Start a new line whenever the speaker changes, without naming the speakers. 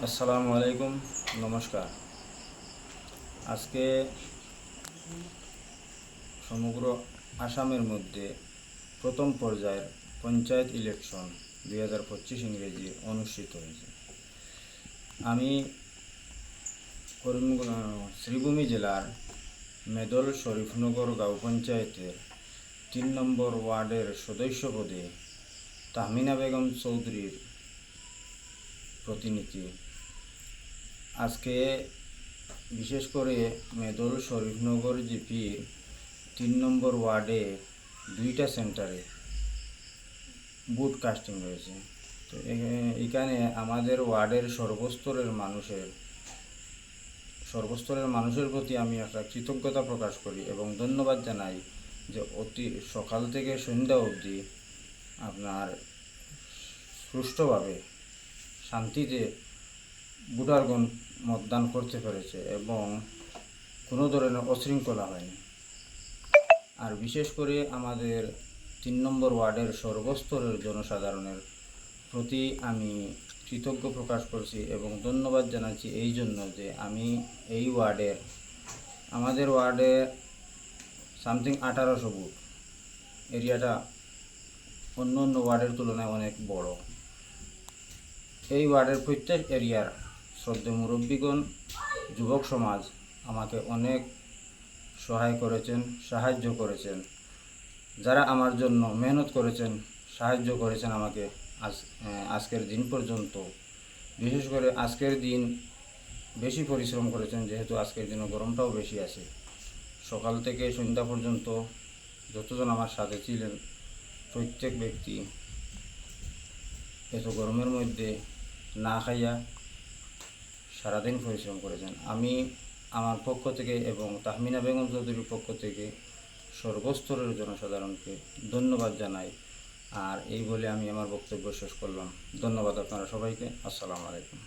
আসসালামু আলাইকুম, নমস্কার। আজকে সমগ্র আসামের মধ্যে প্রথম পর্যায়ের পঞ্চায়েত ইলেকশন 2025 ইংরেজি অনুষ্ঠিত হয়েছে। আমি শ্রীভূমি জেলার মেদল শরীফনগর গাঁও পঞ্চায়েতের 3 নম্বর ওয়ার্ডের সদস্য পদে তাহমিনা বেগম চৌধুরীর প্রতিনিধি। আজকে বিশেষ করে মেদল শরীফনগর জিপির 3 নম্বর ওয়ার্ডে 2টা সেন্টারে বুথ কাস্টিং রয়েছে। তো এখানে আমাদের ওয়ার্ডের সর্বস্তরের মানুষের প্রতি আমি একটা কৃতজ্ঞতা প্রকাশ করি এবং ধন্যবাদ জানাই যে অতি সকাল থেকে সন্ধ্যা অবধি আপনার সুষ্ঠুভাবে শান্তিতে ভোটারগণ মতদান করতে পেরেছে এবং কোনো ধরনের অশৃঙ্খলা হয়নি। আর বিশেষ করে আমাদের 3 নম্বর ওয়ার্ডের সর্বস্তরের জনসাধারণের প্রতি আমি কৃতজ্ঞ প্রকাশ করছি এবং ধন্যবাদ জানাচ্ছি এই জন্য যে আমি এই আমাদের ওয়ার্ডে সামথিং 1800 বুথ। এরিয়াটা অন্য অন্য ওয়ার্ডের তুলনায় অনেক বড়। এই ওয়ার্ডের প্রত্যেক এরিয়ার শ্রদ্ধেয় মুরব্বীগণ, যুবক সমাজ আমাকে অনেক সাহায্য করেছেন। যারা আমার জন্য মেহনত করেছেন, সাহায্য করেছেন আমাকে আজকের দিন পর্যন্ত। বিশেষ করে আজকের দিন বেশি পরিশ্রম করেছেন, যেহেতু আজকের দিনে গরমটাও বেশি আছে। সকাল থেকে সন্ধ্যা পর্যন্ত যতজন আমার সাথে ছিলেন প্রত্যেক ব্যক্তি এত গরমের মধ্যে না খাইয়া সারাদিন পরিশ্রম করেছেন। আমি আমার পক্ষ থেকে এবং তাহমিনা বেগম চৌধুরীর পক্ষ থেকে সর্বস্তরের জনসাধারণকে ধন্যবাদ জানাই। আর এই বলে আমি আমার বক্তব্য শেষ করলাম। ধন্যবাদ আপনারা সবাইকে। আসসালামু আলাইকুম।